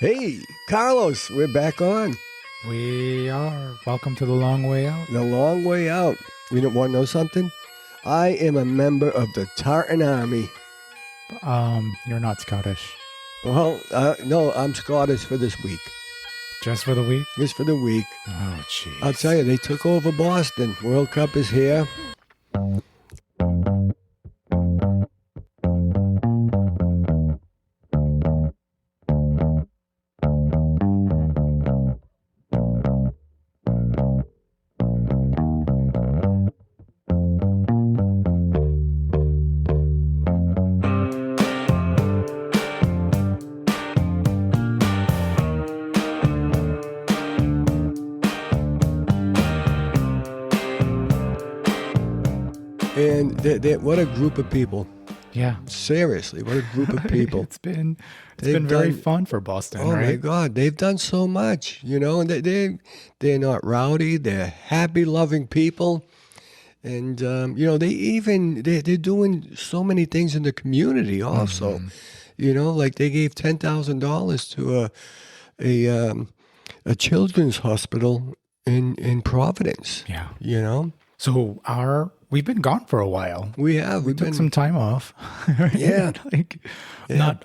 Hey, Carlos, we're back on. We are. Welcome to the long way out. The long way out. You don't want to know something? I am a member of the Tartan Army. You're not Scottish. Well, no, I'm Scottish for this week. Just for the week? Just for the week. Oh, jeez. I'll tell you, they took over Boston. World Cup is here. And what a group of people. Yeah. Seriously, what a group of people. It's been very fun for Boston, oh right? My God, they've done so much, and they're not rowdy. They're happy, loving people, and they're doing so many things in the community also. Mm-hmm. Like they gave $10,000 to a children's hospital in Providence. Yeah. So we've been gone for a while. We have. We took some time off. Right? Yeah.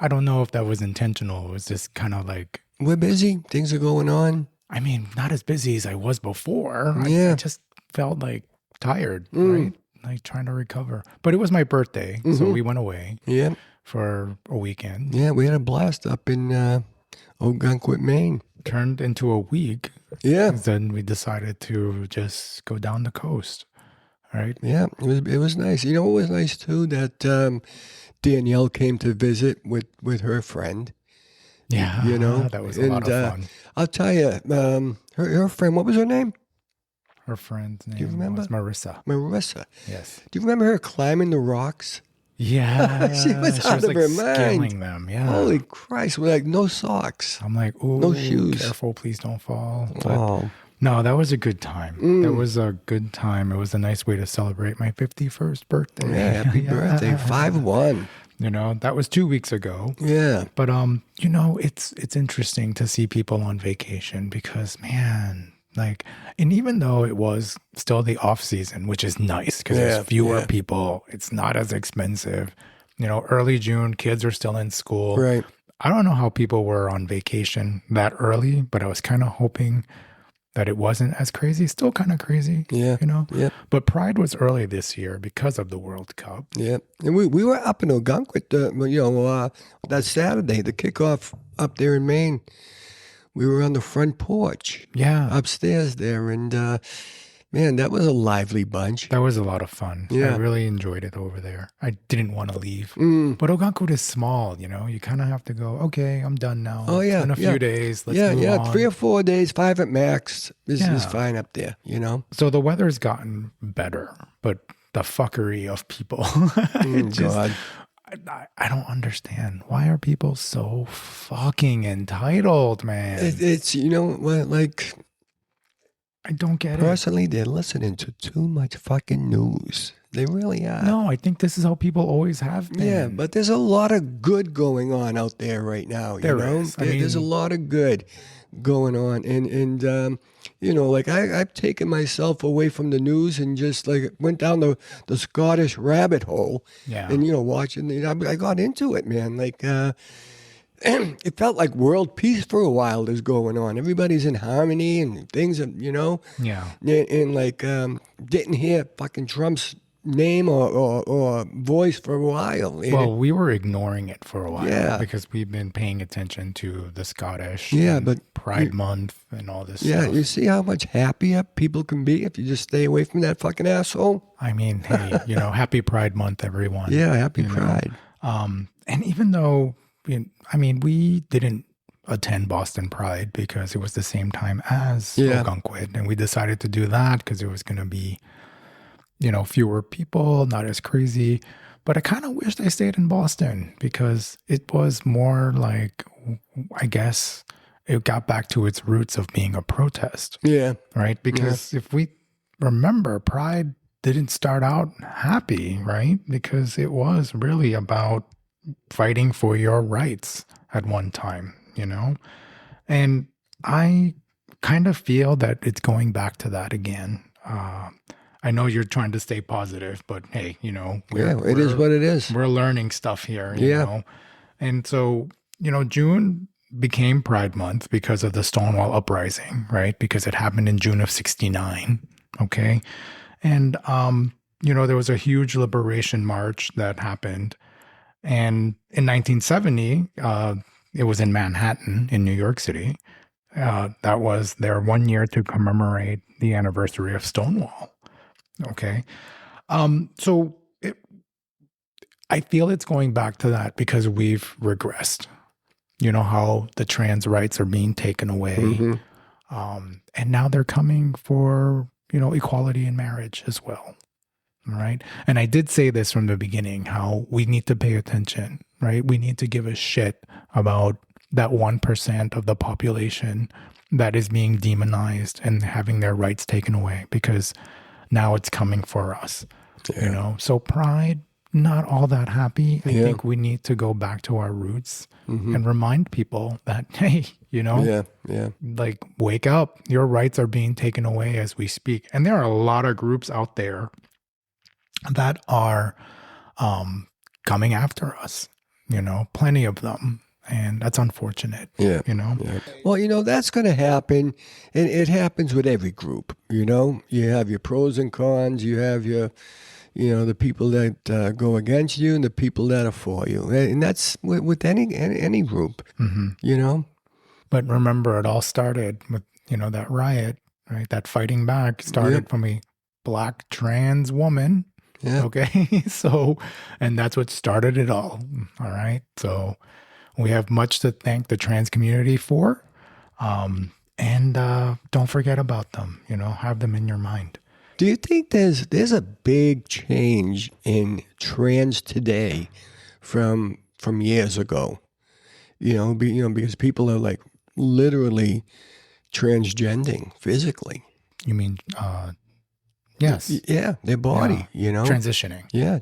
I don't know if that was intentional. It was just kind of like, we're busy. Things are going on. I mean, not as busy as I was before. Yeah. I just felt like tired, right? Like trying to recover. But it was my birthday, so we went away. Yeah. For a weekend. Yeah, we had a blast up in Algonquin, Maine. Turned into a week. Yeah. Then we decided to just go down the coast. Right? Yeah, it was nice. It was nice too that Danielle came to visit with her friend. Yeah, that was a lot of fun. I'll tell you, her friend, what was her name? Her friend's name Do you remember? was Marissa. Marissa. Yes. Do you remember her climbing the rocks? Yeah. she was out of her mind. Scaling them, yeah. Holy Christ, with no socks. I'm like, ooh, no shoes. Careful, please don't fall. But, no, that was a good time. That was a good time. It was a nice way to celebrate my 51st birthday. Yeah, happy birthday. 5-1. That was 2 weeks ago. Yeah. But, it's interesting to see people on vacation because, man, and even though it was still the off season, which is nice because there's fewer people, it's not as expensive. Early June, kids are still in school. Right. I don't know how people were on vacation that early, but I was kind of hoping that it wasn't as crazy. Still kind of crazy. Yeah. Yeah. But Pride was early this year because of the World Cup. Yeah. And we were up in Algonquin, that Saturday, the kickoff up there in Maine. We were on the front porch. Yeah. Upstairs there. And, man, that was a lively bunch. That was a lot of fun. Yeah. I really enjoyed it over there. I didn't want to leave. But Algonquin is small, You kind of have to go, okay, I'm done now. Oh, yeah. In a few days, let's move on. 3 or 4 days, 5 at max is fine up there, So the weather's gotten better, but the fuckery of people. God. I don't understand. Why are people so fucking entitled, man? It's I don't get it. Personally, they're listening to too much fucking news. They really are. No, I think this is how people always have been. Yeah, but there's a lot of good going on out there right now. There is. There's a lot of good going on. And I've taken myself away from the news and just went down the Scottish rabbit hole. Yeah. And, watching, I got into it, man. It felt like world peace for a while is going on. Everybody's in harmony and things, Yeah. And didn't hear fucking Trump's name or voice for a while. Well, we were ignoring it for a while, Yeah. because we've been paying attention to the Scottish but Pride Month and all this Yeah, stuff. you see how much happier people can be if you just stay away from that fucking asshole? I mean, hey, happy Pride Month, everyone. Yeah, happy Pride. And even though, we didn't attend Boston Pride because it was the same time as Algonquin, and we decided to do that because it was going to be, fewer people, not as crazy. But I kind of wish I stayed in Boston because it was more like, I guess, it got back to its roots of being a protest. Yeah. Right? Because if we remember, Pride didn't start out happy, right? Because it was really about fighting for your rights at one time, And I kind of feel that it's going back to that again. I know you're trying to stay positive, but hey, it is what it is. We're learning stuff here, Yeah. And so, June became Pride Month because of the Stonewall Uprising, right? Because it happened in June of '69. Okay. And, there was a huge liberation march that happened. And in 1970, it was in Manhattan, in New York City. That was their 1 year to commemorate the anniversary of Stonewall. Okay. So I feel it's going back to that because we've regressed. You know how the trans rights are being taken away. And now they're coming for, equality in marriage as well. All right. And I did say this from the beginning, how we need to pay attention, right? We need to give a shit about that 1% of the population that is being demonized and having their rights taken away, because now it's coming for us, So Pride, not all that happy. I think we need to go back to our roots and remind people that, hey, like, wake up. Your rights are being taken away as we speak. And there are a lot of groups out there that are coming after us, plenty of them. And that's unfortunate, Yeah. Well, that's going to happen. And it happens with every group, You have your pros and cons. You have your, the people that go against you and the people that are for you. And that's with any group, But remember, it all started with, that riot, right? That fighting back started from a Black trans woman. Yeah. Okay. So, and that's what started it all. All right. So we have much to thank the trans community for. And don't forget about them, have them in your mind. Do you think there's a big change in trans today from years ago? Because people are like literally transgending physically. You mean, yes. Yeah, their body, Transitioning. Yeah.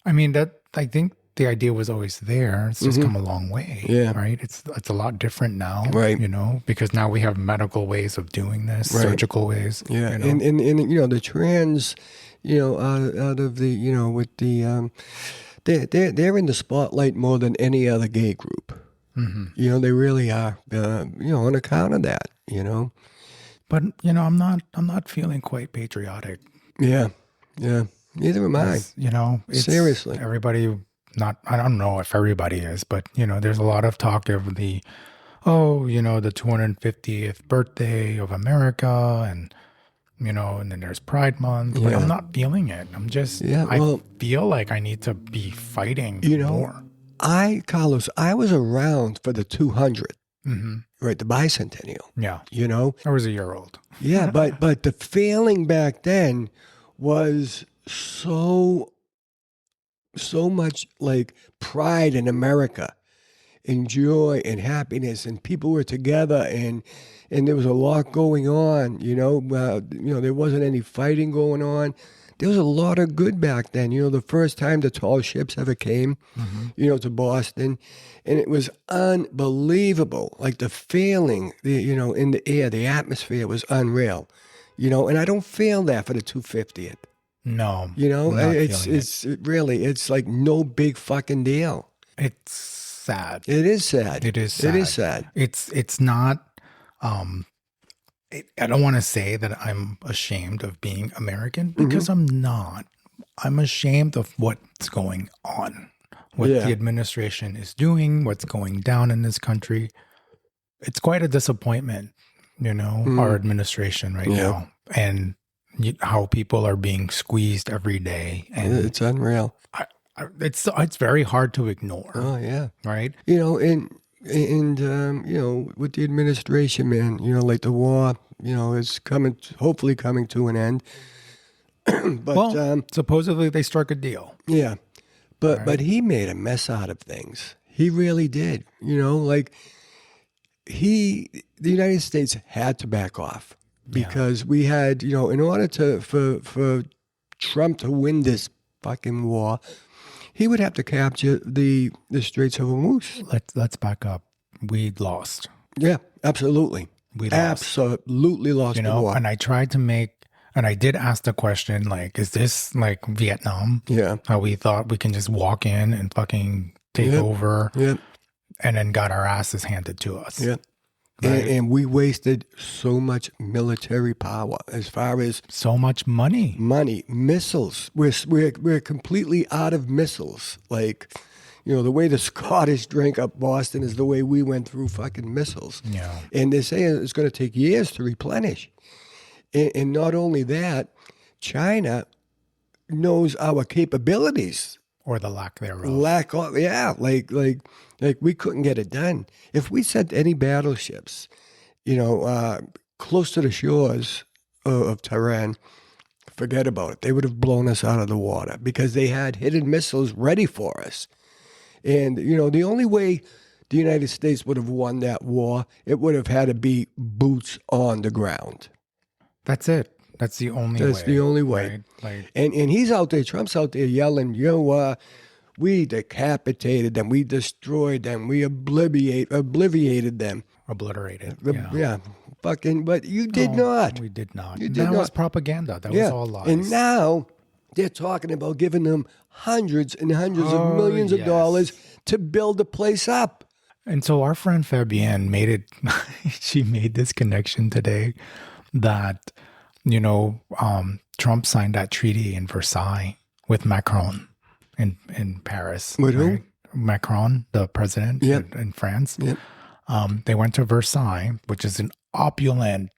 I mean, I think the idea was always there. It's just come a long way. Yeah. Right. It's a lot different now. Right. Because now we have medical ways of doing this, Right. surgical ways. Yeah. And the trans, out of the, with the, they're in the spotlight more than any other gay group. They really are, on account of that, But, I'm not feeling quite patriotic. Yeah. Neither am I. It's Seriously. Everybody, I don't know if everybody is, but, there's a lot of talk of the 250th birthday of America and, and then there's Pride Month, but I'm not feeling it. I'm just, I feel like I need to be fighting more. Carlos, I was around for the 200, right? The bicentennial. Yeah. I was a year old. Yeah, but the feeling back then was so much like pride in America and joy and happiness, and people were together, and there was a lot going on, there wasn't any fighting going on. There was a lot of good back then. The first time the tall ships ever came, to Boston, and it was unbelievable. Like the feeling, in the air, the atmosphere was unreal, and I don't feel that for the 250th. No, it's like no big fucking deal. It's sad. It is sad. It is sad. It is sad. It's not, I don't want to say that I'm ashamed of being American because I'm not. I'm ashamed of what's going on, what the administration is doing, what's going down in this country. It's quite a disappointment, our administration right now, and how people are being squeezed every day. And it's unreal. It's very hard to ignore. Oh yeah. Right. And with the administration, man, like the war, is hopefully coming to an end. But supposedly they struck a deal. Yeah, but he made a mess out of things. He really did. The United States had to back off because we had, in order for Trump to win this fucking war, he would have to capture the Straits of Hormuz. Let's back up. we lost. Yeah, absolutely. We lost. Absolutely lost You the know, war. and I tried to make, and I did ask the question, like, is this like Vietnam? Yeah. How we thought we can just walk in and fucking take Yep. over Yep. and then got our asses handed to us. Yep. Right? And we wasted so much military power as far as So much money. money, missiles. We're completely out of missiles. Like, you know, the way the Scottish drank up Boston is the way we went through fucking missiles. Yeah. And they're saying it's going to take years to replenish. And not only that, China knows our capabilities. Or the lack thereof. Like we couldn't get it done. If we sent any battleships, you know, close to the shores of Tehran, forget about it. They would have blown us out of the water because they had hidden missiles ready for us. And, you know, the only way the United States would have won that war, it would have had to be boots on the ground. That's it. That's the only way. That's the only way. Right? Like, And he's out there, Trump's out there yelling, you know, we decapitated them, we destroyed them, we obliterated them. obliterated. Yeah. Fucking, but you did not. We did not. You did That not. was propaganda. That was all lies. And now they're talking about giving them hundreds and hundreds of millions of yes. dollars to build the place up. And so our friend Fabienne made it, she made this connection today that, you know, Trump signed that treaty in Versailles with Macron in Paris. With who? Macron, the president in France. Yep. They went to Versailles, which is an opulent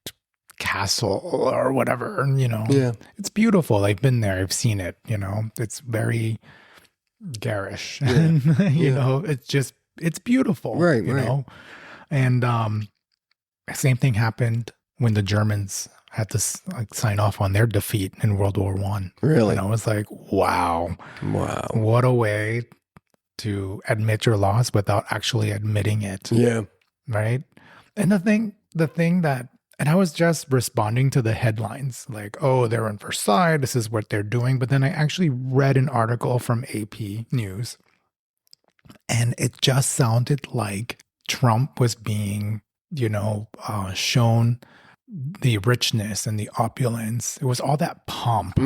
castle or whatever, you know. Yeah. It's beautiful. I've been there. I've seen it, you know. It's very garish. you know, it's beautiful. Right, you right. know. And same thing happened when the Germans had to sign off on their defeat in World War I. Really? And I was like, wow. Wow. What a way to admit your loss without actually admitting it. Yeah. Right? And the thing that, and I was just responding to the headlines like, oh, they're in Versailles, this is what they're doing. But then I actually read an article from AP News, and it just sounded like Trump was being, you know, shown the richness and the opulence. It was all that pomp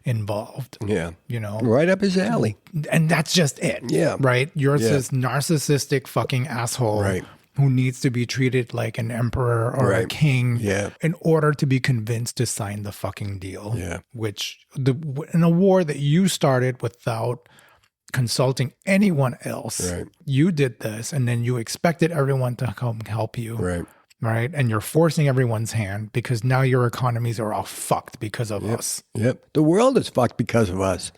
involved, Yeah. you know. Right up his alley. And that's just it. Yeah. Right? You're Yeah. this narcissistic fucking asshole Right. who needs to be treated like an emperor or a Right. king Yeah. in order to be convinced to sign the fucking deal. Yeah. Which, in a war that you started without consulting anyone else, Right. you did this, and then you expected everyone to come help you. Right. Right. And you're forcing everyone's hand because now your economies are all fucked because of us. Yep. The world is fucked because of us.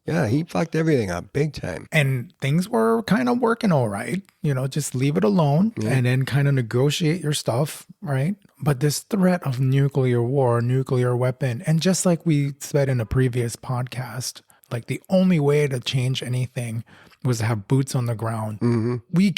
Yeah, he fucked everything up big time. And things were kind of working all right. You know, just leave it alone and then kind of negotiate your stuff. Right. But this threat of nuclear war, nuclear weapon, and just like we said in a previous podcast, like the only way to change anything was to have boots on the ground. Mm-hmm. We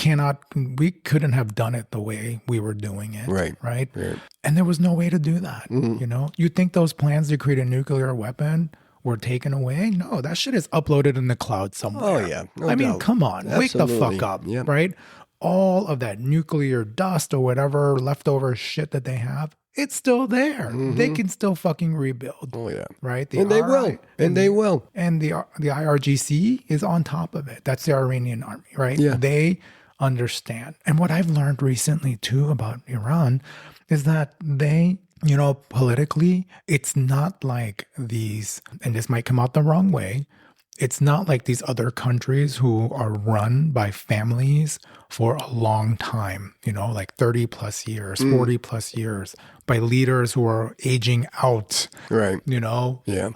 couldn't have done it the way we were doing it. Right. Right. Right. And there was no way to do that. You know, you think those plans to create a nuclear weapon were taken away? No, that shit is uploaded in the cloud somewhere. Oh, yeah. No I mean, doubt. come on, wake the Absolutely. fuck up. Yep. Right. All of that nuclear dust or whatever leftover shit that they have, it's still there. They can still fucking rebuild. Oh, yeah. Right. And they will. And they will. And the IRGC is on top of it. That's the Iranian army, right? Yeah. They understand. And what I've learned recently too about Iran is that they, you know, politically, it's not like these, and this might come out the wrong way, it's not like these other countries who are run by families for a long time, you know, like 30 plus years, 40 plus years, by leaders who are aging out, Right. you know, Yeah.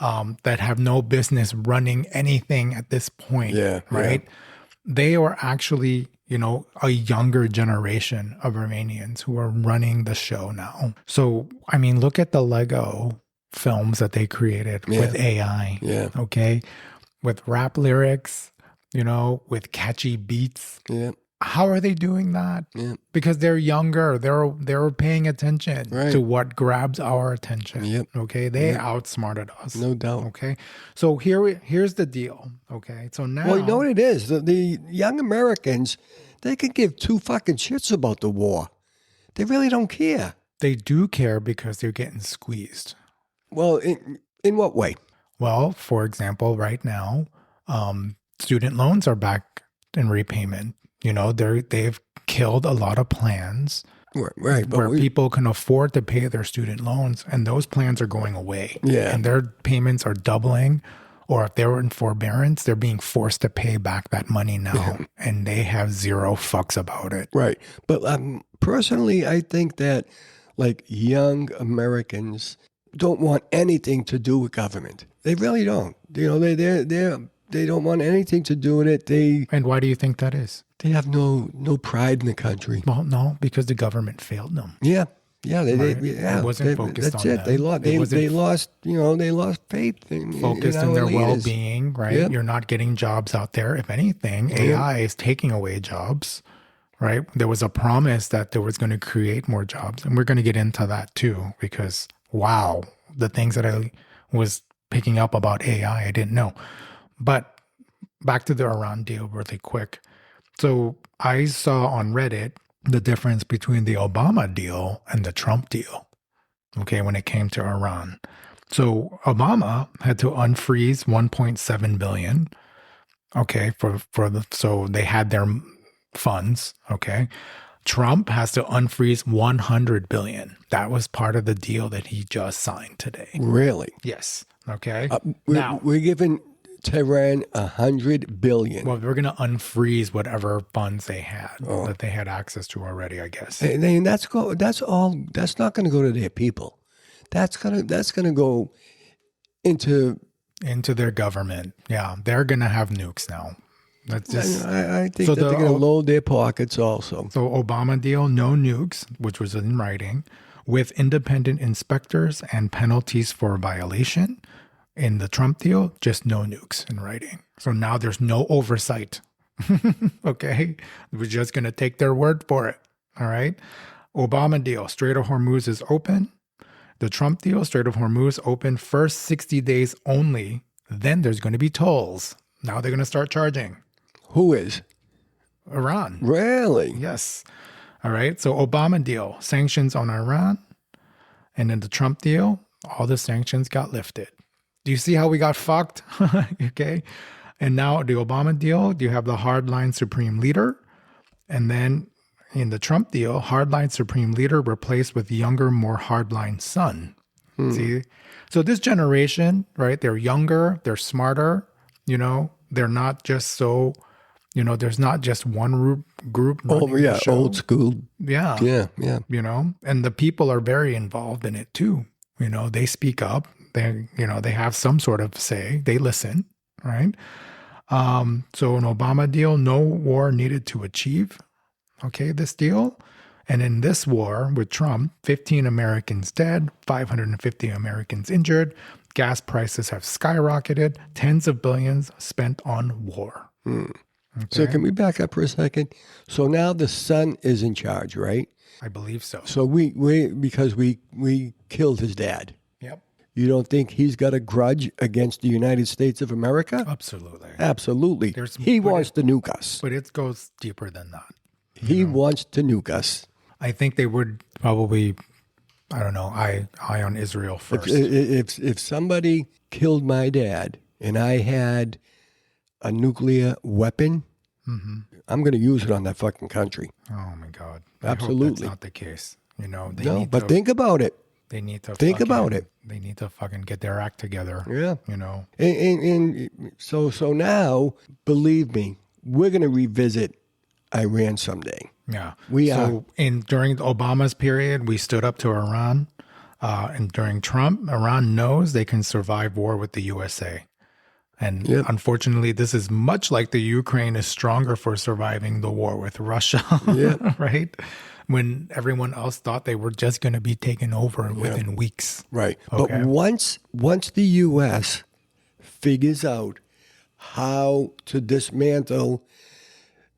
that have no business running anything at this point, Yeah, right? They are actually, you know, a younger generation of Romanians who are running the show now. So, I mean, look at the Lego films that they created with AI, Yeah. okay? With rap lyrics, you know, with catchy beats. Yeah. How are they doing that? Yeah. Because they're younger. They're paying attention Right. to what grabs our attention. Yep. Okay. They Yep. outsmarted us. No doubt. Okay. So here's the deal. Okay. So now Well, you know what it is? The young Americans, they can give two fucking shits about the war. They really don't care. they do care because they're getting squeezed. Well, in what way? Well, for example, right now, student loans are back in repayment. You know, they've killed a lot of plans Right. But where people can afford to pay their student loans, and those plans are going away. Yeah. And their payments are doubling, or if they were in forbearance, they're being forced to pay back that money now, and they have zero fucks about it. Right. But personally, I think that like young Americans don't want anything to do with government. They really don't. You know, they don't want anything to do with it. And why do you think that is? They have no pride in the country. Well, no, because the government failed them. Yeah. Right. It wasn't focused that's on it. them. They lost. They lost. You know, they lost faith in Focused in on their our leaders. well-being, right? Yep. You're not getting jobs out there. If anything, AI is taking away jobs, right? There was a promise that there was going to create more jobs, and we're going to get into that too, because wow, the things that I was picking up about AI, I didn't know. But back to the Iran deal really quick. So I saw on Reddit the difference between the Obama deal and the Trump deal, okay, when it came to Iran. So Obama had to unfreeze 1.7 billion, okay, so they had their funds, okay. Trump has to unfreeze 100 billion. That was part of the deal that he just signed today. Really? Yes, okay. We're giving Tehran 100 billion. Well, we're going to unfreeze whatever funds they had that they had access to already, I guess. And that's all. That's not going to go to their people. That's gonna go into their government. Yeah, they're going to have nukes now. That's just. I think that they're going to load their pockets also. So Obama deal, no nukes, which was in writing, with independent inspectors and penalties for violation. In the Trump deal, just no nukes in writing. So now there's no oversight. Okay? We're just going to take their word for it. All right? Obama deal, Strait of Hormuz is open. The Trump deal, Strait of Hormuz open first 60 days only. Then there's going to be tolls. Now they're going to start charging. Who is? Iran. Really? Yes. All right? So Obama deal, sanctions on Iran. And then the Trump deal, all the sanctions got lifted. Do you see how we got fucked? Okay. And now the Obama deal, you have the hardline supreme leader. And then in the Trump deal, hardline supreme leader replaced with younger, more hardline son. See? So this generation, right, they're younger, they're smarter, you know, they're not just so, you know, there's not just one group. Yeah, old school. Yeah. Yeah. You know, and the people are very involved in it too. You know, they speak up. They, you know, they have some sort of say. They listen, right? So an Obama deal, no war needed to achieve. Okay, this deal. And in this war with Trump, 15 Americans dead, 550 Americans injured. Gas prices have skyrocketed. Tens of billions spent on war. Okay? So can we back up for a second? So now the son is in charge, right? I believe so. So because we killed his dad. Yep. You don't think he's got a grudge against the United States of America? Absolutely. Absolutely. He wants to nuke us. But it goes deeper than that. He wants to nuke us. I think they would probably, I don't know, eye on Israel first. If somebody killed my dad and I had a nuclear weapon, I'm going to use it on that fucking country. Oh my God. Absolutely. I hope that's not the case. You know, but think about it. They need to think about it. They need to fucking get their act together. Yeah. You know. And so now, believe me, we're going to revisit Iran someday. Yeah. We are. During Obama's period, we stood up to Iran. And during Trump, Iran knows they can survive war with the USA. And unfortunately, this is much like the Ukraine is stronger for surviving the war with Russia, right? When everyone else thought they were just going to be taken over within weeks. Right. Okay. But once the U.S. figures out how to dismantle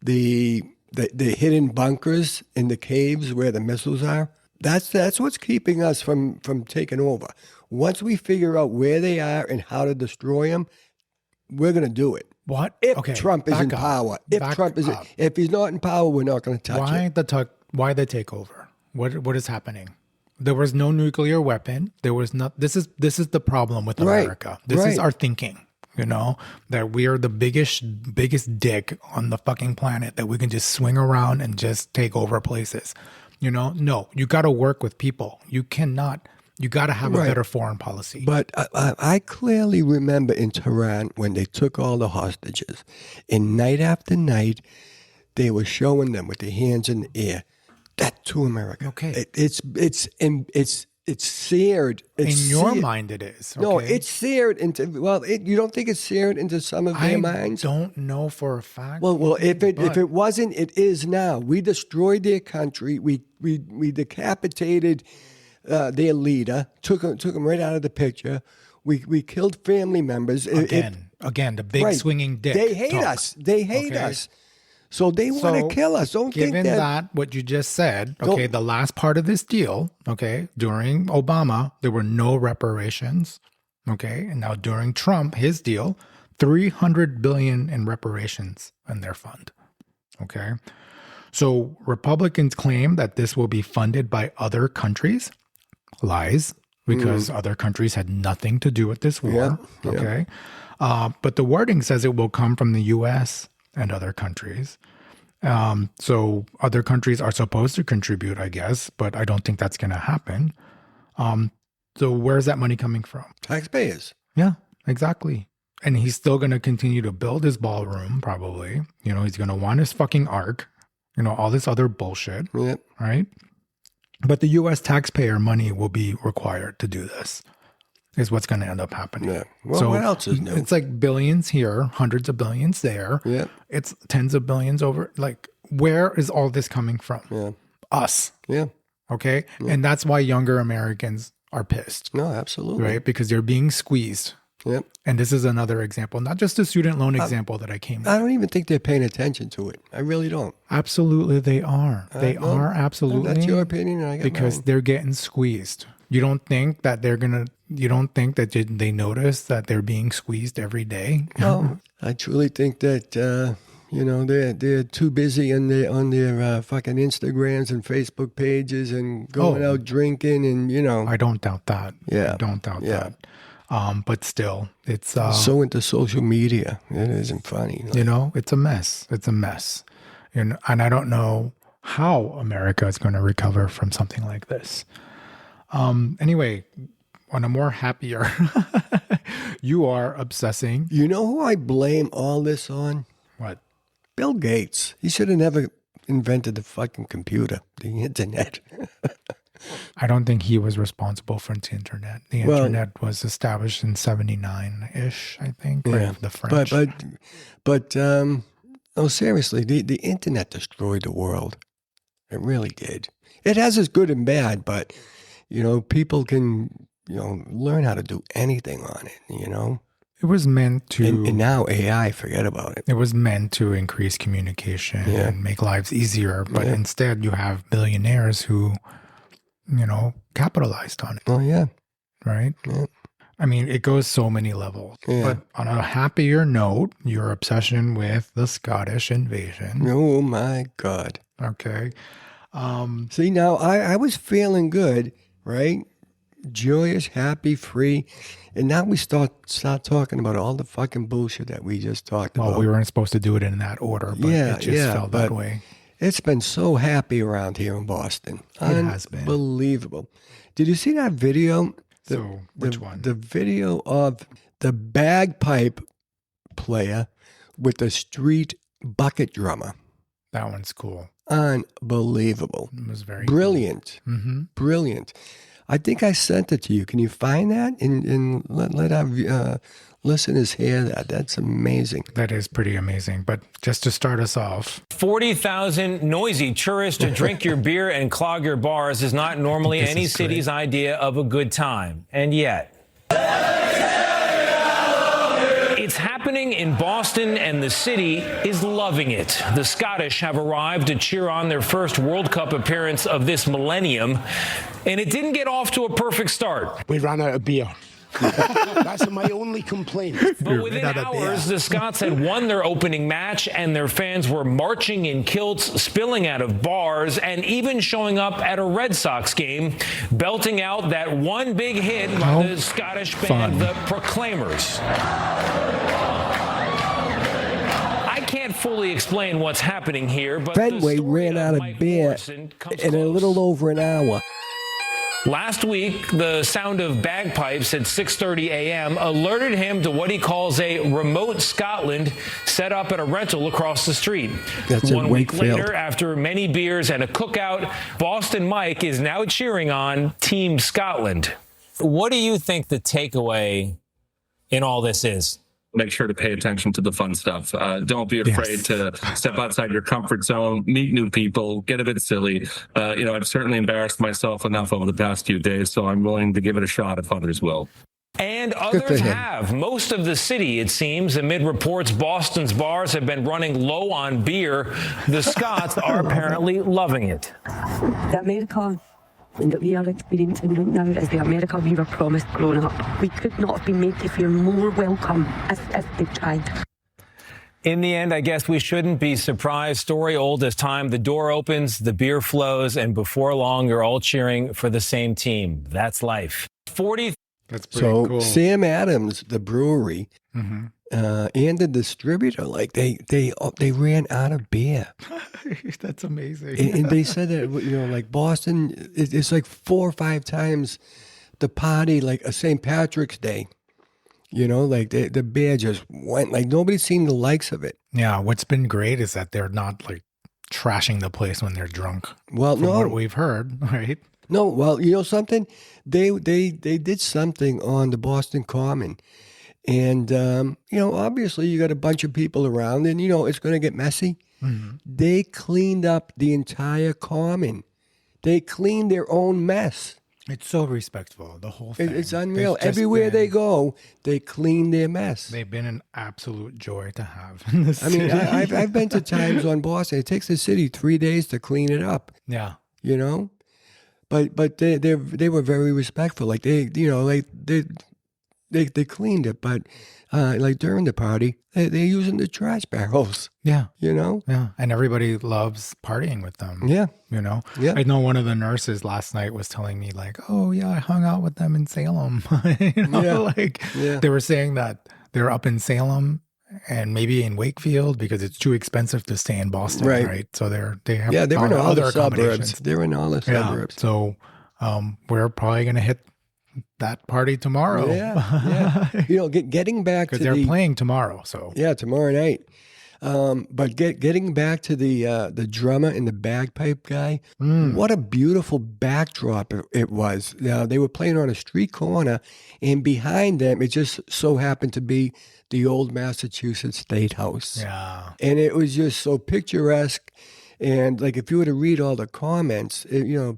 the the hidden bunkers in the caves where the missiles are. That's what's keeping us from taking over. Once we figure out where they are and how to destroy them, we're going to do it. What? If Okay, Trump is in power. If he's not in power, we're not going to touch it. Why the takeover? What is happening? There was no nuclear weapon. There was not. This is the problem with America. This is our thinking. You know, that we are the biggest dick on the fucking planet, that we can just swing around and just take over places. You know, no, you got to work with people. You got to have a better foreign policy. But I clearly remember in Tehran when they took all the hostages, and night after night, they were showing them with their hands in the air. That to America. Okay. It's seared. In your mind, it is. Okay? No, it's seared into. Well, you don't think it's seared into some of their minds? I don't know for a fact. Well, if it wasn't, it is now. We destroyed their country. We decapitated their leader. Took him right out of the picture. We killed family members. Again, the big swinging dick. They hate us. They hate us. So they want to kill us. Don't think that. Given that what you just said, okay, the last part of this deal, okay, during Obama, there were no reparations, okay, and now during Trump, his deal, $300 billion in reparations in their fund, okay. So Republicans claim that this will be funded by other countries. Lies, because other countries had nothing to do with this war, okay. But the wording says it will come from the U.S. and other countries. So other countries are supposed to contribute, I guess, but I don't think that's going to happen. So where's that money coming from? Taxpayers. Yeah, exactly. And he's still going to continue to build his ballroom, probably. You know, he's going to want his fucking ark, you know, all this other bullshit, right? But the U.S. taxpayer money will be required to do this. Is what's going to end up happening. Yeah. Well, so what else is new? It's like billions here, hundreds of billions there. Yeah. It's tens of billions over. Like, where is all this coming from? Yeah. Us. Yeah. Okay. Yeah. And that's why younger Americans are pissed. No, absolutely. Right? Because they're being squeezed. Yep. And this is another example, not just a student loan example that I came with. I don't even think they're paying attention to it. I really don't. Absolutely, they are. They are absolutely. That's your opinion. And I got because mine. They're getting squeezed. You don't think that you don't think that they notice that they're being squeezed every day? No, I truly think that, they're too busy on their fucking Instagrams and Facebook pages and going out drinking and, I don't doubt that. Yeah. I don't doubt that. But still, it's... so into social media. It isn't funny. It's a mess. It's a mess. And I don't know how America is going to recover from something like this. Anyway, on a more happier, you are obsessing. You know who I blame all this on? What? Bill Gates. He should have never invented the fucking computer, the internet. I don't think he was responsible for the internet. The internet was established in 79-ish, I think, by the French. But seriously, the internet destroyed the world. It really did. It has its good and bad, but... people can, learn how to do anything on it, It was meant to... And now AI, forget about it. It was meant to increase communication and make lives easier. But instead, you have billionaires who, capitalized on it. Oh, yeah. Right? Yeah. I mean, it goes so many levels. Yeah. But on a happier note, your obsession with the Scottish invasion. Oh, my God. Okay. See, now I was feeling good, right? Joyous, happy, free. And now we start talking about all the fucking bullshit that we just talked about. Well, we weren't supposed to do it in that order, but it just felt that way. It's been so happy around here in Boston. It has been. Unbelievable. Did you see that video? Which one? The video of the bagpipe player with the street bucket drummer. That one's cool. Unbelievable. It was very brilliant. Cool. Mm-hmm. Brilliant. I think I sent it to you. Can you find that and let our listeners hear that? That's amazing. That is pretty amazing. But just to start us off, 40,000 noisy tourists to drink your beer and clog your bars is not normally any city's idea of a good time. And yet, it's happening in Boston, and the city is loving it. The Scottish have arrived to cheer on their first World Cup appearance of this millennium, and it didn't get off to a perfect start. We ran out of beer. That's my only complaint. But within hours, the Scots had won their opening match, and their fans were marching in kilts, spilling out of bars, and even showing up at a Red Sox game, belting out that one big hit by the Scottish band, the Proclaimers. I can't fully explain what's happening here, but Fenway ran out of beer in a little over an hour. Last week, the sound of bagpipes at 6:30 a.m. alerted him to what he calls a remote Scotland set up at a rental across the street. That's 1 week Wakefield. later, after many beers and a cookout, Boston Mike is now cheering on Team Scotland. What do you think the takeaway in all this is? Make sure to pay attention to the fun stuff. Don't be afraid to step outside your comfort zone, meet new people, get a bit silly. I've certainly embarrassed myself enough over the past few days, so I'm willing to give it a shot if others will. And others have. Most of the city, it seems, amid reports Boston's bars have been running low on beer. The Scots are apparently loving it. The America that we are experiencing right now is the America we were promised growing up. We could not have been made to feel more welcome if they tried. In the end, I guess we shouldn't be surprised. Story old as time. The door opens, the beer flows, and before long, you're all cheering for the same team. That's life. 40. That's pretty cool. Sam Adams, the brewery, and the distributor, like they ran out of beer. That's amazing. And they said that, like Boston, it's like 4 or 5 times the party, like a St. Patrick's Day. Like the beer just went, like nobody's seen the likes of it. Yeah, what's been great is that they're not like trashing the place when they're drunk. Well, from what we've heard, right? No, well, you know something? They did something on the Boston Common. And, obviously you got a bunch of people around and, it's going to get messy. Mm-hmm. They cleaned up the entire Common. They cleaned their own mess. It's so respectful, the whole thing. It's unreal. Everywhere they go, they clean their mess. They've been an absolute joy to have in the I mean, I've been to times on Boston. It takes the city 3 days to clean it up. Yeah. But they were very respectful. Like they cleaned it, but like during the party, they're using the trash barrels. Yeah. Yeah. And everybody loves partying with them. Yeah. Yeah. I know one of the nurses last night was telling me like, oh yeah, I hung out with them in Salem. They were saying that they're up in Salem and maybe in Wakefield because it's too expensive to stay in Boston, right? So they have they're in all other the suburbs. accommodations. They're in all the suburbs. So we're probably going to hit that party tomorrow. Yeah. Getting back to because they're playing tomorrow. So tomorrow night. But getting back to the drummer and the bagpipe guy, what a beautiful backdrop it was. Now they were playing on a street corner, and behind them it just so happened to be the old Massachusetts State House. Yeah, and it was just so picturesque. And like if you were to read all the comments,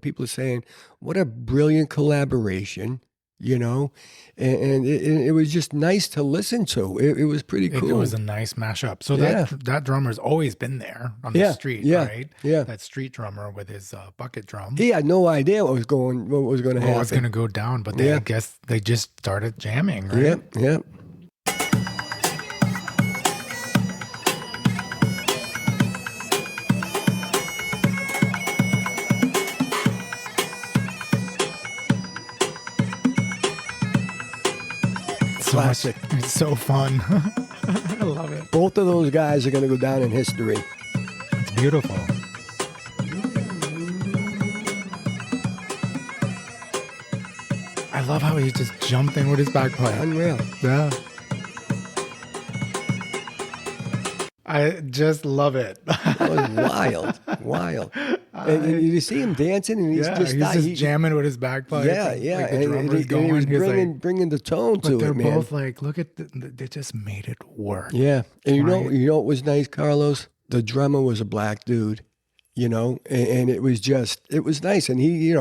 people are saying, "What a brilliant collaboration." And it was just nice to listen to. It was pretty cool. It was a nice mashup. So that drummer's always been there on the street, right? Yeah. That street drummer with his bucket drum. He had no idea what was going to happen. What was going to go down, but I guess they just started jamming, right? Yep, yep. Classic. It's so fun. I love it. Both of those guys are going to go down in history. It's beautiful. I love how he just jumped in with his bagpipe. Unreal. Yeah. I just love it. It was wild. And you see him dancing, and he's just jamming with his bagpipe. Yeah. Like the drummer's and going. he was He's bringing the tone to it, they're man. both like, look at, they just made it work. Yeah, and you know what was nice, Carlos? The drummer was a black dude, and it was nice. And he,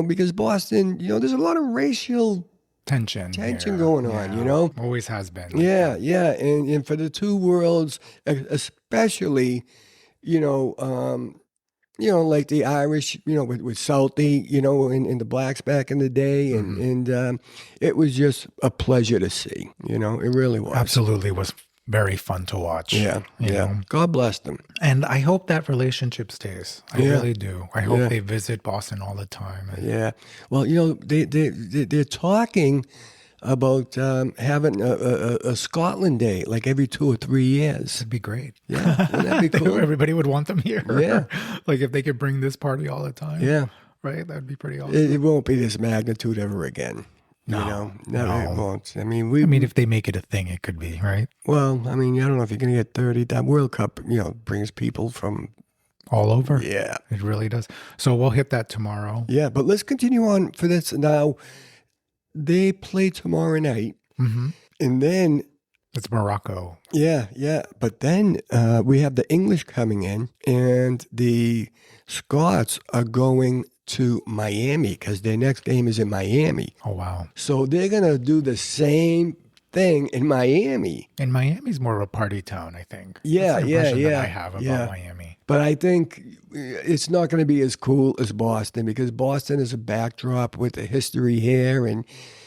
because Boston, there's a lot of racial tension here. going on, you know? Always has been. Yeah, yeah. And for the two worlds, especially, you know, like the Irish, with Southie, and the blacks back in the day. And it was just a pleasure to see, it really was. Absolutely was very fun to watch. Yeah, you know? God bless them. And I hope that relationship stays. I really do. I hope they visit Boston all the time. Yeah. Well, they're talking about having a Scotland Day like every 2 or 3 years. It'd be great. Yeah, wouldn't that be cool? Everybody would want them here. Yeah. Like if they could bring this party all the time. Yeah. Right? That'd be pretty awesome. It won't be this magnitude ever again. No, it won't. I mean, if they make it a thing, it could be, right? Well, I mean, I don't know if you're going to get 30. That World Cup, brings people from all over. Yeah. It really does. So we'll hit that tomorrow. Yeah, but let's continue on for this. Now, they play tomorrow night, and then it's Morocco. Yeah, yeah. But then we have the English coming in, and the Scots are going to Miami because their next game is in Miami. Oh, wow. So they're going to do the same thing in Miami. And Miami's more of a party town, I think. Yeah, That's the yeah, impression yeah. that I have about Miami. But I think it's not going to be as cool as Boston because Boston is a backdrop with the history here and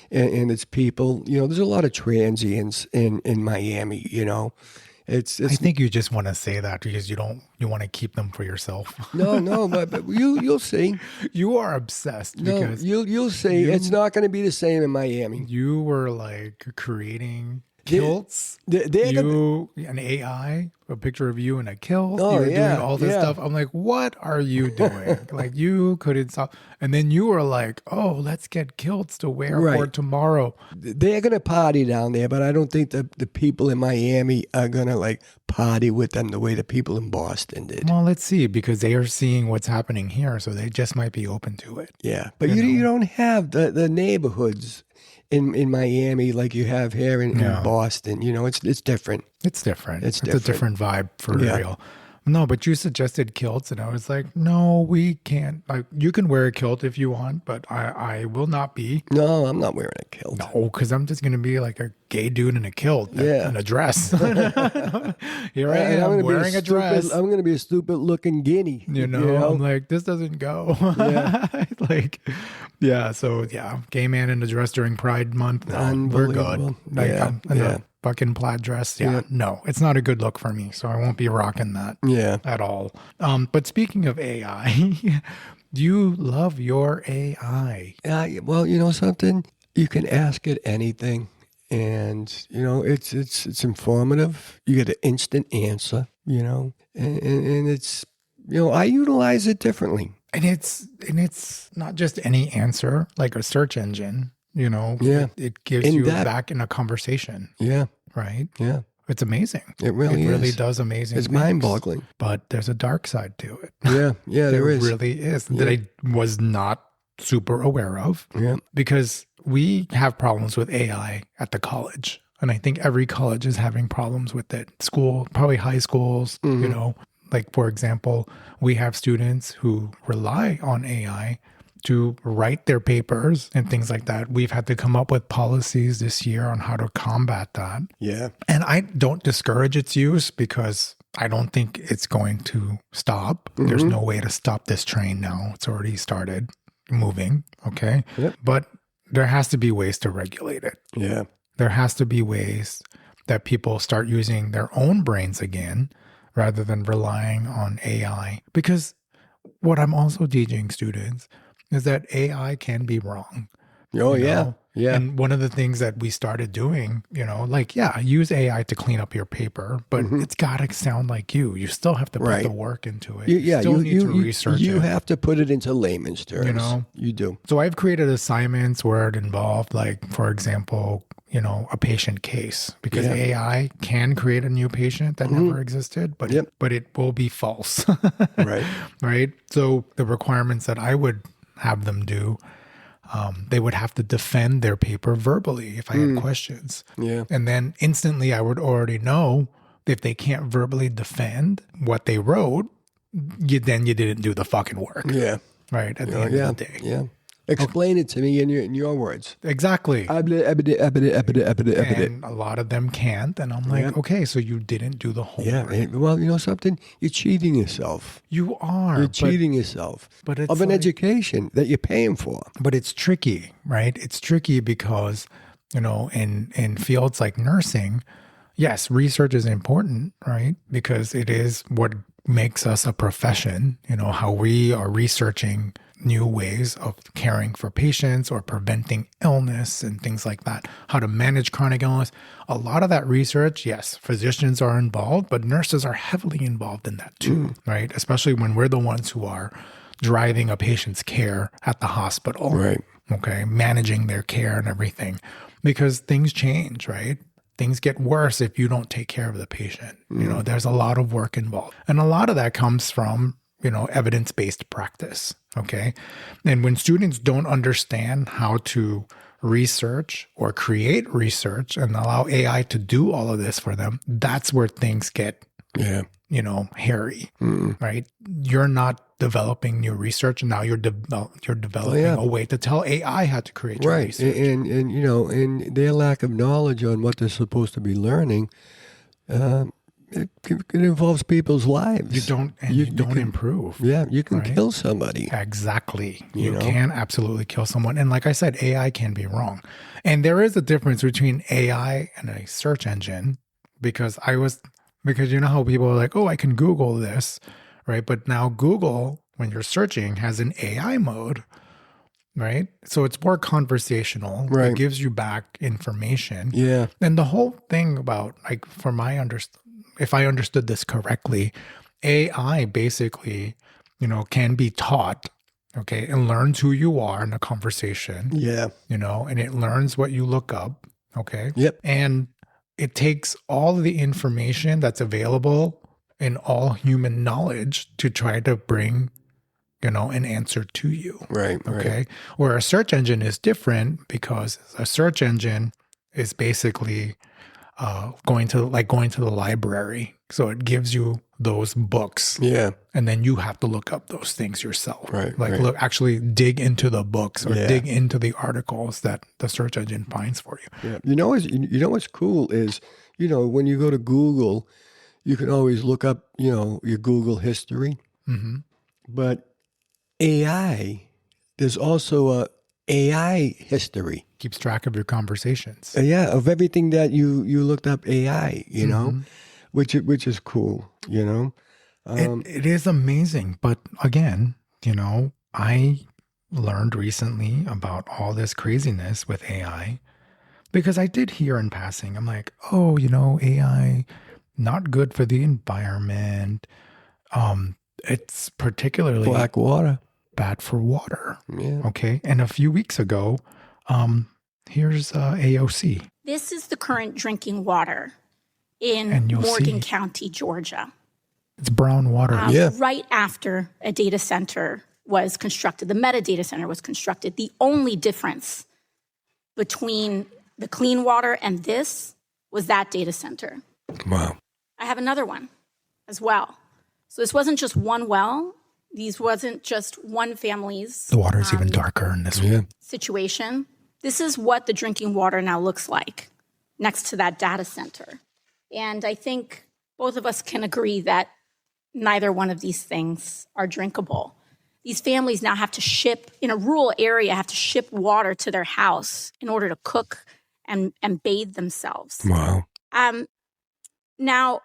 its people. There's a lot of transients in Miami, I think you just want to say that because you want to keep them for yourself. No, but you'll see. You are obsessed because you'll see. It's not going to be the same in Miami. You were like creating kilts. An AI, a picture of you in a kilt. Oh, you were doing all this stuff. I'm like, what are you doing? Like you couldn't stop. And then you were like, oh, let's get kilts to wear for tomorrow. They're going to party down there, but I don't think the people in Miami are going to like party with them the way the people in Boston did. Well, let's see, because they are seeing what's happening here, so they just might be open to it. Yeah, but you don't have the neighborhoods in Miami like you have here in Boston. It's different. It's different. It's a different vibe for real. No, but you suggested kilts, and I was like, no, we can't. Like, you can wear a kilt if you want, but I will not be. No, I'm not wearing a kilt. No, because I'm just going to be like a gay dude in a kilt and a dress. Here I am wearing a dress. I'm going to be a stupid looking guinea. I'm like, this doesn't go. Yeah. So gay man in a dress during Pride Month. We're good. Fucking plaid dress. No, it's not a good look for me. So I won't be rocking that at all. But speaking of AI, do you love your AI? Well, something, you can ask it anything. And, it's informative. You get an instant answer, and it's, I utilize it differently. And it's not just any answer, like a search engine. It gives you back in a conversation. Yeah. Right? Yeah. It's amazing. It really does amazing It's things. mind-boggling. But there's a dark side to it. Yeah. Yeah, there is. Really is. That I was not super aware of. Yeah. Because we have problems with AI at the college. And I think every college is having problems with it. School, probably high schools, like, for example, we have students who rely on AI to write their papers and things like that. We've had to come up with policies this year on how to combat that. Yeah. And I don't discourage its use because I don't think it's going to stop. There's no way to stop this train now. It's already started moving. Okay. Yep. But there has to be ways to regulate it. Yeah. There has to be ways that people start using their own brains again rather than relying on AI. Because what I'm also teaching students is that AI can be wrong. Oh, yeah. Yeah. And one of the things that we started doing, use AI to clean up your paper, but it's got to sound like you. You still have to put the work into it. You still need to research it. You have to put it into layman's terms. You do. So I've created assignments where it involved, like, for example, a patient case, because AI can create a new patient that never existed, but it will be false. Right. Right. So the requirements that I would have them do, they would have to defend their paper verbally if I had questions. Yeah. And then instantly I would already know if they can't verbally defend what they wrote, then you didn't do the fucking work. Yeah. Right. At the end of the day. Yeah. Explain it to me in your words. Exactly. And a lot of them can't. And I'm like, okay, so you didn't do the homework. Yeah. Well, you know something? You're cheating yourself. You are. You're cheating yourself but it's of an like- education that you're paying for. But it's tricky, right? It's tricky because, you know, in fields like nursing, yes, research is important, right? Because it is what makes us a profession, you know, how we are researching new ways of caring for patients or preventing illness and things like that, how to manage chronic illness. A lot of that research, yes, physicians are involved, but nurses are heavily involved in that too, right? Especially when we're the ones who are driving a patient's care at the hospital, Right. Okay, managing their care and everything, because things change, right? Things get worse if you don't take care of the patient. You know, there's a lot of work involved. And a lot of that comes from, you know, evidence-based practice, okay? And when students don't understand how to research or create research and allow AI to do all of this for them, that's where things get, you know, hairy, right? You're not developing new research, and now you're developing a way to tell AI how to create your research. And you know, and their lack of knowledge on what they're supposed to be learning, it involves people's lives. You don't improve. Yeah, you can kill somebody. Exactly. You know? Can absolutely kill someone. And like I said, AI can be wrong. And there is a difference between AI and a search engine, because you know how people are like, oh, I can Google this, right? But now Google, when you're searching, has an AI mode, right? So it's more conversational. Right. It gives you back information. Yeah. And the whole thing about, like, if I understood this correctly, AI basically, you know, can be taught, okay, and learns who you are in a conversation. Yeah. You know, and it learns what you look up, okay? Yep. And it takes all of the information that's available in all human knowledge to try to bring, you know, an answer to you. Right. Okay. Right. Where a search engine is different, because a search engine is basically going to the library. So it gives you those books. Yeah. And then you have to look up those things yourself. Right, Like, right. look, actually dig into the books or Yeah. dig into the articles that the search engine finds for you. Yeah. You know what's cool is, you know, when you go to Google, you can always look up, you know, your Google history. Mm-hmm. But AI, there's also a AI history. Keeps track of your conversations. Yeah, of everything that you looked up AI, you know, Mm-hmm. which is cool, you know. It is amazing. But again, you know, I learned recently about all this craziness with AI, because I did hear in passing, I'm like, oh, you know, AI, not good for the environment. It's particularly Black water. bad for water. Yeah. Okay. And a few weeks ago, here's AOC. This is the current drinking water in And you'll Morgan see. County, Georgia. It's brown water. Yeah. Right after a data center was constructed, the metadata center was constructed. The only difference between the clean water and this was that data center. Wow. I have another one as well. So this wasn't just one well. These wasn't just one family's The water is even darker in this one. situation. This is what the drinking water now looks like next to that data center. And I think both of us can agree that neither one of these things are drinkable. These families now have to ship, in a rural area, have to ship water to their house in order to cook and bathe themselves. Wow. Now,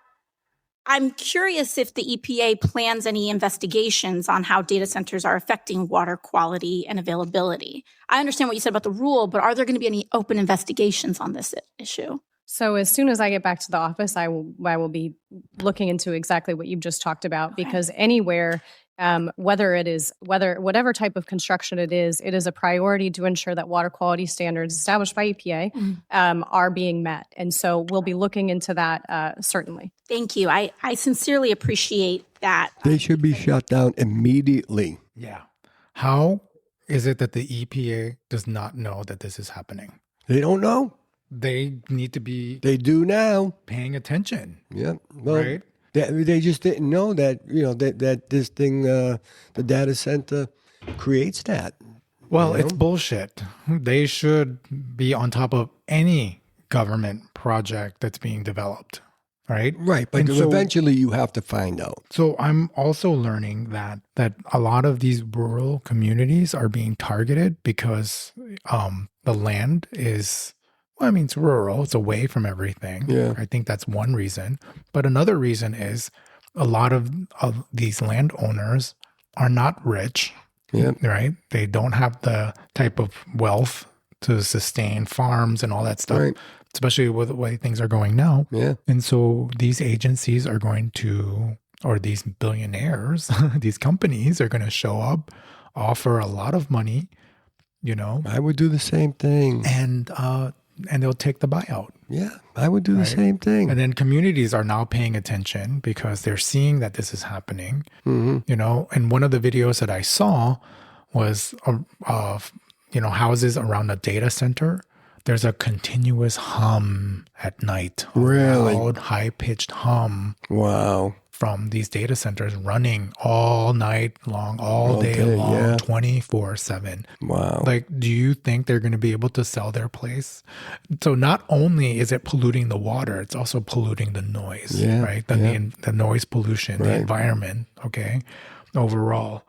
I'm curious if the EPA plans any investigations on how data centers are affecting water quality and availability. I understand what you said about the rule, but are there going to be any open investigations on this issue? So as soon as I get back to the office, I will be looking into exactly what you've just talked about, because anywhere, whatever type of construction it is a priority to ensure that water quality standards established by EPA are being met. And so we'll be looking into that certainly. Thank you. I sincerely appreciate that. They should be shut down immediately. Yeah. How is it that the EPA does not know that this is happening? They don't know. They need to be They do now. paying attention, Yeah. Well, right? they just didn't know that, you know, that this thing, the data center creates that. Well, it's bullshit. They should be on top of any government project that's being developed, right? Right, but eventually you have to find out. So I'm also learning that a lot of these rural communities are being targeted because the land is, well, I mean, it's rural, it's away from everything. Yeah. I think that's one reason. But another reason is a lot of these landowners are not rich, right? They don't have the type of wealth to sustain farms and all that stuff, Right. especially with the way things are going now. Yeah. And so these agencies are going to, or these billionaires, these companies are going to show up, offer a lot of money, you know, I would do the same thing. and they'll take the buyout. Yeah, I would do the same thing. And then communities are now paying attention because they're seeing that this is happening, you know. And one of the videos that I saw was of, you know, houses around a data center. There's a continuous hum at night. Really? Loud, high-pitched hum Wow. from these data centers running all night long, all day long, yeah. 24/7. Wow. Like, do you think they're going to be able to sell their place? So not only is it polluting the water, it's also polluting the noise, Yeah, right? yeah. The noise pollution, the Right. environment, okay, overall.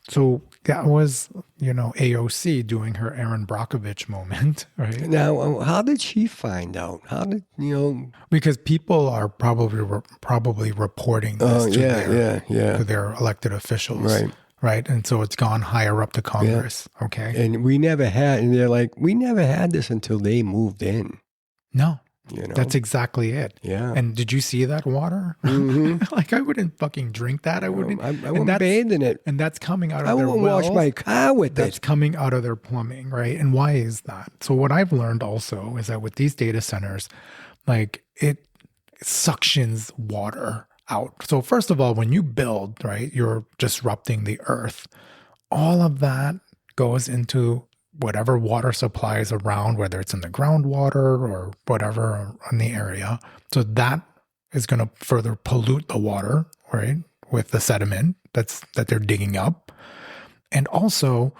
So that was, you know, AOC doing her Aaron Brockovich moment, right? Now, how did she find out? How did, you know? Because people are probably reporting this to their elected officials, Right. right? And so it's gone higher up to Congress, okay? And we never had, and they're like, we never had this until they moved in. No, You know? that's exactly it. Yeah. And did you see that water? Like, I wouldn't fucking drink that. I wouldn't. I wouldn't bathe in it. And that's coming out of I their wouldn't wash wells. my car with That's it. coming out of their plumbing, right? And why is that? So what I've learned also is that with these data centers, like it suctions water out. So first of all, when you build, right, you're disrupting the earth. All of that goes into whatever water supply is around, whether it's in the groundwater or whatever in the area. So that is going to further pollute the water, right, with the sediment that they're digging up. And also,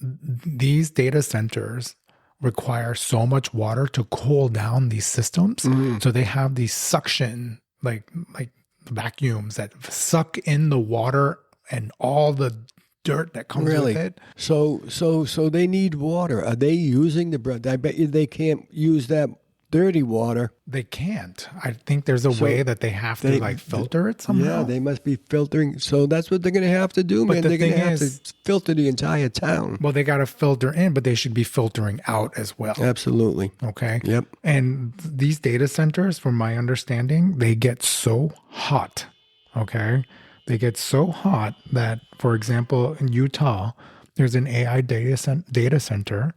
these data centers require so much water to cool down these systems. So they have these suction, like vacuums that suck in the water and all the dirt that comes Really? with it. So they need water. Are they using I bet you they can't use that dirty water. They can't. I think there's a way that they have to like filter it somehow. Yeah, they must be filtering. So that's what they're going to have to do, But man. the They're going to thing have is- to filter the entire town. Well, they got to filter in, but they should be filtering out as well. Absolutely. Okay. Yep. And these data centers, from my understanding, they get so hot. Okay. They get so hot that, for example, in Utah, there's an AI data center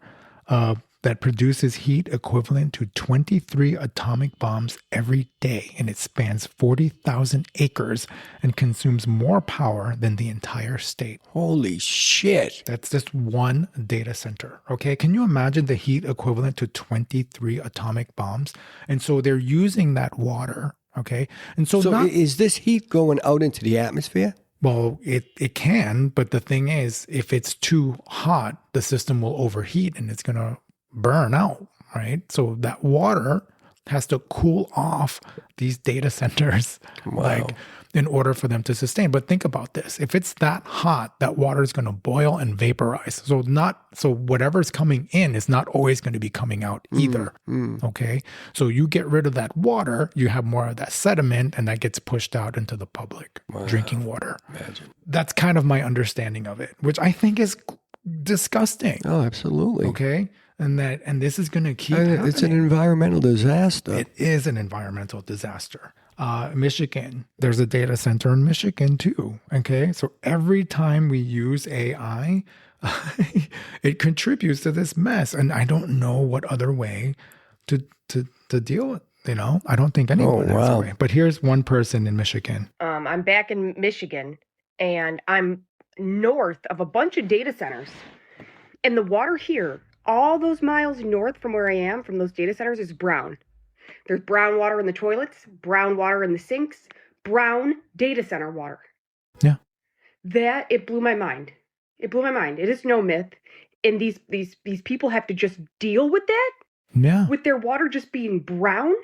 that produces heat equivalent to 23 atomic bombs every day. And it spans 40,000 acres and consumes more power than the entire state. Holy shit. That's just one data center. Okay. Can you imagine the heat equivalent to 23 atomic bombs? And so they're using that water. Okay. And so, Is this heat going out into the atmosphere? well, it can, but the thing is, if it's too hot, the system will overheat and it's going to burn out, right? So that water has to cool off these data centers, like in order for them to sustain. But think about this. If it's that hot, that water is going to boil and vaporize. So whatever's coming in is not always going to be coming out either. Okay. So you get rid of that water, you have more of that sediment, and that gets pushed out into the public drinking water. Imagine. That's kind of my understanding of it, which I think is disgusting. Oh, absolutely. Okay. And this is going to keep It's an happening. environmental disaster. It is an environmental disaster. Michigan, there's a data center in Michigan too. Okay. So every time we use AI, it contributes to this mess. And I don't know what other way to deal with, you know? I don't think anyone has a way. But here's one person in Michigan. I'm back in Michigan, and I'm north of a bunch of data centers. And the water here, all those miles north from where I am, from those data centers, is brown. There's brown water in the toilets, brown water in the sinks, brown data center water. Yeah. It blew my mind. It blew my mind. It is no myth. And these people have to just deal with that, Yeah. with their water just being brown.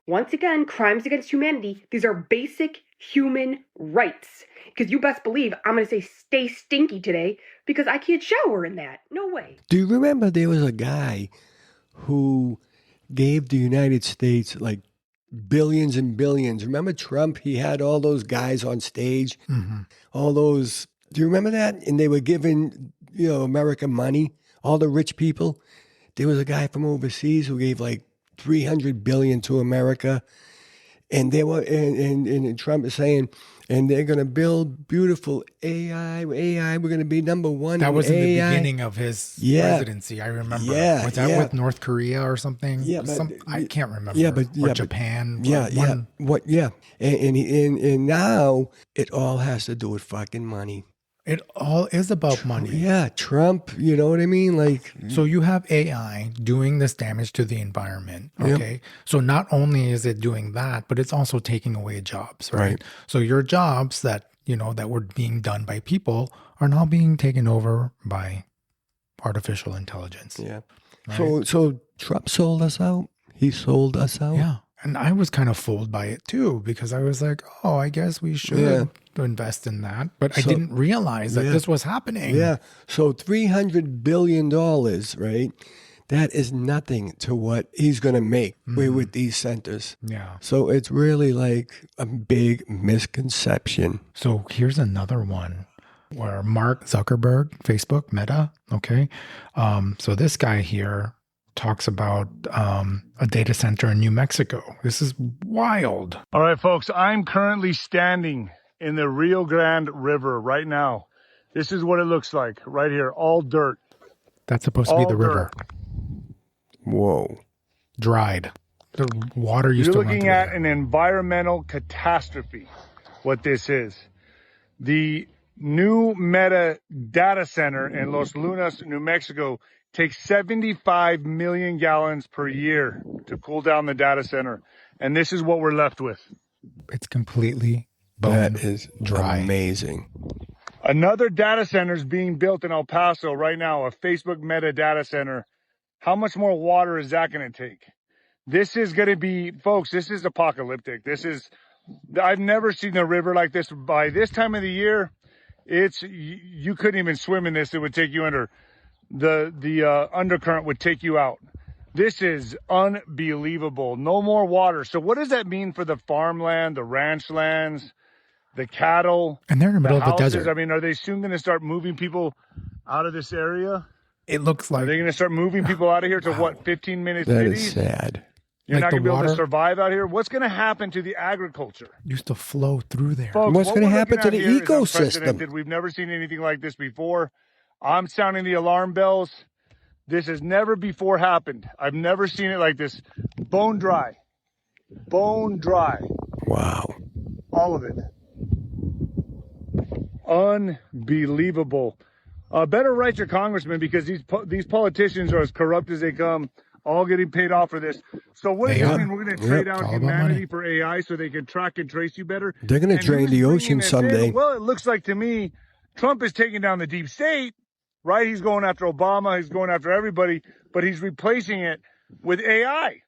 Once again, crimes against humanity. These are basic human rights. Because you best believe I'm going to say stay stinky today because I can't shower in that. No way. Do you remember there was a guy who gave the United States like billions and billions? Remember Trump? He had all those guys on stage, all those. Do you remember that? And they were giving, America money, all the rich people. There was a guy from overseas who gave like $300 billion to America. And they were, and Trump is saying, and they're going to build beautiful AI. We're going to be number one. That was in the AI. beginning of his presidency. I remember. Yeah, Was that with North Korea or something? Yeah, but, I can't remember. Yeah, but or Japan. And now it all has to do with fucking money. It all is about money. Yeah, Trump. You know what I mean? Like, so you have AI doing this damage to the environment. Okay, Yep. so not only is it doing that, but it's also taking away jobs. Right. So your jobs that that were being done by people are now being taken over by artificial intelligence. yeah. Right? So Trump sold us out. He sold us out. Yeah. And I was kind of fooled by it too, because I was like, oh, I guess we should invest in that. But I didn't realize that this was happening. Yeah. So $300 billion, right? That is nothing to what he's going to make with these centers. Yeah. So it's really like a big misconception. So here's another one where Mark Zuckerberg, Facebook, Meta, okay? So this guy here talks about a data center in New Mexico. This is wild. All right, folks, I'm currently standing in the Rio Grande River right now. This is what it looks like right here, all dirt. That's supposed to be the river. Whoa. Dried. The water used You're to run looking through at there. an environmental catastrophe, what this is. The new Meta data center in Los Lunas, New Mexico, takes 75 million gallons per year to cool down the data center. And this is what we're left with. It's completely That bone is dry. amazing. Another data center is being built in El Paso right now, a Facebook Meta data center. How much more water is that going to take? This is going to be, folks, this is apocalyptic. I've never seen a river like this. By this time of the year, you couldn't even swim in this. It would take you under. The undercurrent would take you out. This is unbelievable. No more water. So what does that mean for the farmland, the ranch lands, the cattle? And they're in the middle of the houses? desert. I mean, are they soon going to start moving people out of this area? It looks like Are they going to start moving people out of here to what, 15-minute That cities? is sad. You're Like not going to the be able to water- survive out here? What's going to happen to the agriculture? used to flow through there. Folks, What's what gonna we're happen looking to at the here is ecosystem? unprecedented. We've never seen anything like this before. I'm sounding the alarm bells. This has never before happened. I've never seen it like this. Bone dry. Bone dry. Wow. All of it. Unbelievable. Better write your congressman, because these politicians are as corrupt as they come, all getting paid off for this. So what does They that are. mean? We're going to Yep. trade It's out all about humanity money. for AI so they can track and trace you better? They're going to And drain who's the bringing ocean this someday. in? Well, it looks like to me, Trump is taking down the deep state, right? He's going after Obama. He's going after everybody, but he's replacing it with AI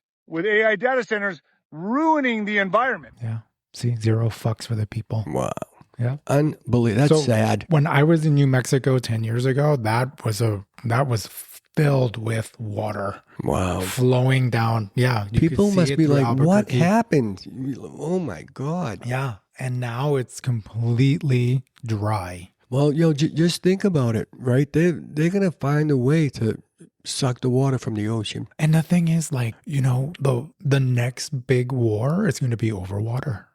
data centers, ruining the environment. Yeah. See, zero fucks for the people. Wow. Yeah. Unbelievable. That's sad. When I was in New Mexico 10 years ago, that was filled with water Wow. flowing down. Yeah. you could People see must it be through like, what Albuquerque. happened? Oh my God. Yeah. And now it's completely dry. Well, just think about it, right? They're going to find a way to suck the water from the ocean. And the thing is, like, the next big war is going to be over water.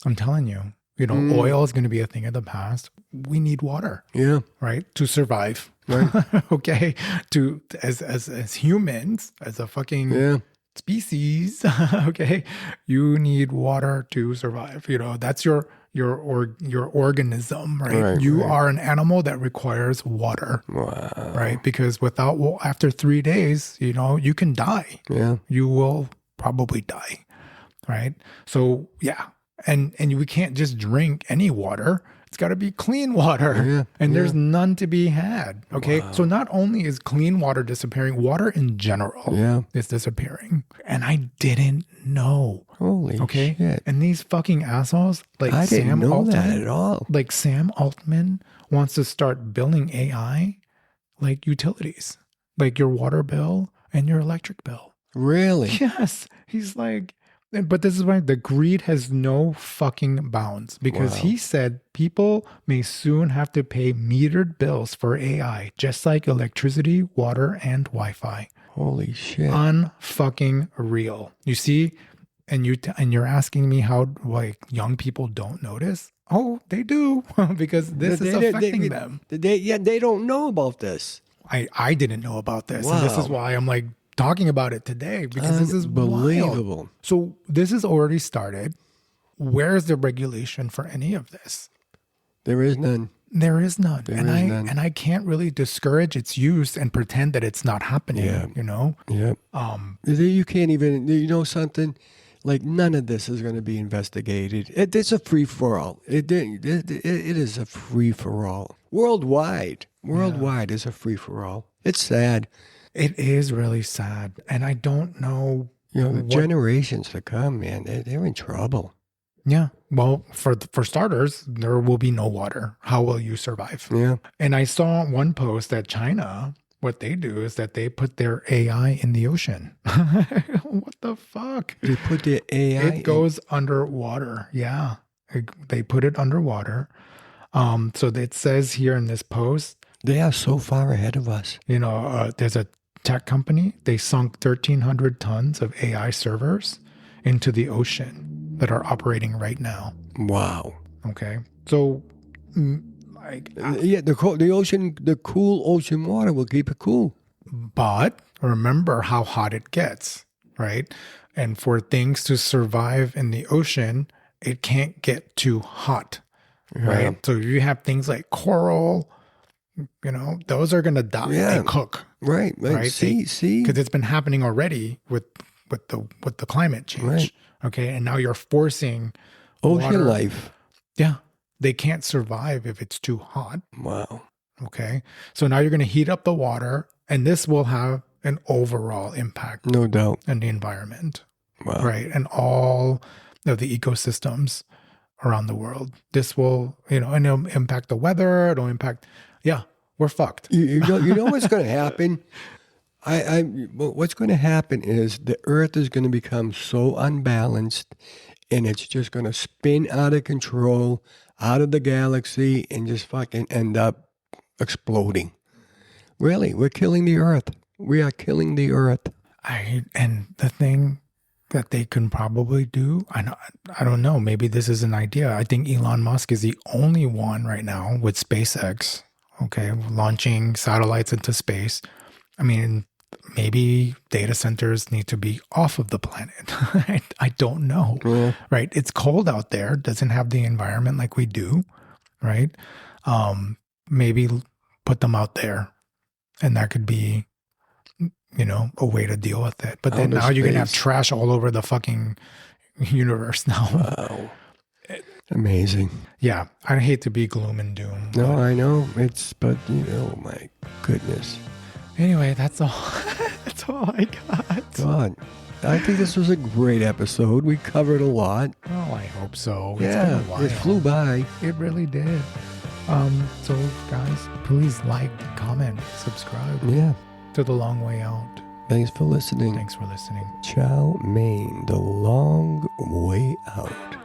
I'm telling you. Oil is going to be a thing of the past. We need water, Yeah. right? To survive. Right. Okay. As humans, as a fucking Yeah. species, okay, you need water to survive. That's your organism, right? Right, You right. are an animal that requires water, Wow. right? Because after 3 days, you can die. Yeah. You will probably die, right? So yeah, and we can't just drink any water. It's got to be clean water. And there's none to be had. Okay. Wow. So not only is clean water disappearing, water in general is disappearing. And I didn't know. Holy shit. And these fucking assholes, like I didn't Sam know Altman, that at all. Like Sam Altman wants to start billing AI like utilities, like your water bill and your electric bill. Really? Yes. He's like, but this is why the greed has no fucking bounds, because he said people may soon have to pay metered bills for AI, just like electricity, water, and Wi-Fi. Holy shit. Unfucking real. You see, and you're asking me how like young people don't notice? Oh, they do, because this is affecting them. They don't know about this. I didn't know about this. Wow. And this is why I'm like talking about it today, because this is believable. Wild. So this has already started. Where's the regulation for any of this? There is none. There is none. There is none. And I can't really discourage its use and pretend that it's not happening, you know? Yeah. You can't even, you know something? Like none of this is going to be investigated. It's a free-for-all. It is a free-for-all. Worldwide is a free-for-all. It's sad. It is really sad. And I don't know. You know, the generations to come, man, they're in trouble. Yeah. Well, for starters, there will be no water. How will you survive? Yeah. And I saw one post that China, what they do is that they put their AI in the ocean. What the fuck? They put their AI It goes underwater. Yeah. They put it underwater. So it says here in this post. They are so far ahead of us. You know, there's a tech company. They sunk 1,300 tons of AI servers into the ocean that are operating right now. Wow. Okay. So, the cool ocean water will keep it cool. But remember how hot it gets, right? And for things to survive in the ocean, it can't get too hot, right? So you have things like coral, you know, those are going to die and cook. Right. See? Because it's been happening already with the climate change. Right. Okay. And now you're forcing ocean water. Life. Yeah. They can't survive if it's too hot. Wow. Okay. So now you're going to heat up the water, and this will have an overall impact. No doubt. On the environment. Wow. Right. And all of the ecosystems around the world. This will, you know, and it'll impact the weather. It'll impact, we're fucked. You know what's going to happen? What's going to happen is the Earth is going to become so unbalanced, and it's just going to spin out of control, out of the galaxy, and just fucking end up exploding. Really, we're killing the Earth. We are killing the Earth. And the thing that they can probably do, I don't know, maybe this is an idea. I think Elon Musk is the only one right now with SpaceX, okay, launching satellites into space. I mean, maybe data centers need to be off of the planet. I don't know, right? It's cold out there, doesn't have the environment like we do, right? Maybe put them out there, and that could be, you know, a way to deal with it. But then now you're going to have trash all over the fucking universe now. Wow. Amazing. Yeah. I hate to be gloom and doom. No, I know. But you know, my goodness. Anyway, that's all. That's all I got. God, I think this was a great episode. We covered a lot. Oh, I hope so. Yeah, it's been a while. It flew by. It really did. So guys, please like, comment, subscribe. Yeah. To The Long Way Out. Thanks for listening. Thanks for listening. Chow mein, The Long Way Out.